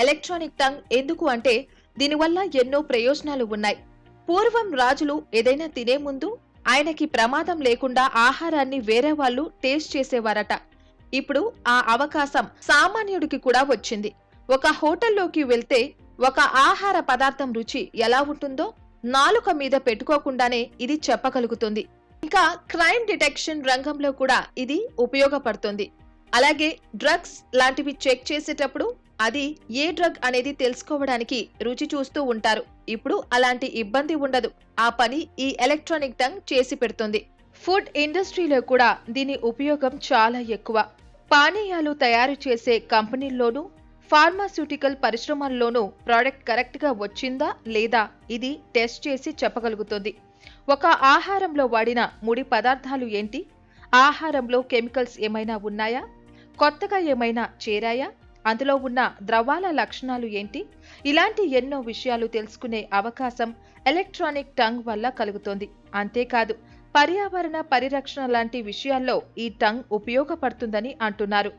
Electronic tongue ఎందుకు అంటే దీనివల్ల ఎన్నో ప్రయోజనాలు ఉన్నాయి. పూర్వం రాజులు ఏదైనా తినే ముందు ఆయనకి ప్రమాదం లేకుండా ఆహారాన్ని వేరే వాళ్ళు టేస్ట్ చేసేవారట. ఇప్పుడు ఆ అవకాశం సామాన్యుడికి కూడా వచ్చింది. ఒక హోటల్లోకి వెళ్తే ఒక ఆహార పదార్థం రుచి ఎలా ఉంటుందో నాలుక మీద పెట్టుకోకుండానే ఇది చెప్పగలుగుతుంది. ఇంకా క్రైమ్ డిటెక్షన్ రంగంలో కూడా ఇది ఉపయోగపడుతుంది. అలాగే డ్రగ్స్ లాంటివి చెక్ చేసేటప్పుడు అది ఏ డ్రగ్ అనేది తెలుసుకోవడానికి రుచి చూస్తూ ఉంటారు. ఇప్పుడు అలాంటి ఇబ్బంది ఉండదు. ఆ పని ఈ ఎలక్ట్రానిక్ టంగ్ చేసి పెడుతుంది. ఫుడ్ ఇండస్ట్రీలో కూడా దీని ఉపయోగం చాలా ఎక్కువ. పానీయాలు తయారు చేసే కంపెనీల్లోనూ, ఫార్మాస్యూటికల్ పరిశ్రమల్లోనూ ప్రోడక్ట్ కరెక్ట్ గా వచ్చిందా లేదా ఇది టెస్ట్ చేసి చెప్పగలుగుతుంది. ఒక ఆహారంలో వాడిన ముడి పదార్థాలు ఏంటి, ఆహారంలో కెమికల్స్ ఏమైనా ఉన్నాయా, కొత్తగా ఏమైనా చేరాయా, అందులో ఉన్న ద్రవాల లక్షణాలు ఏంటి, ఇలాంటి ఎన్నో విషయాలు తెలుసుకునే అవకాశం ఎలక్ట్రానిక్ టంగ్ వల్ల కలుగుతోంది. అంతేకాదు పర్యావరణ పరిరక్షణ లాంటి విషయాల్లో ఈ టంగ్ ఉపయోగపడుతుందని అంటున్నారు.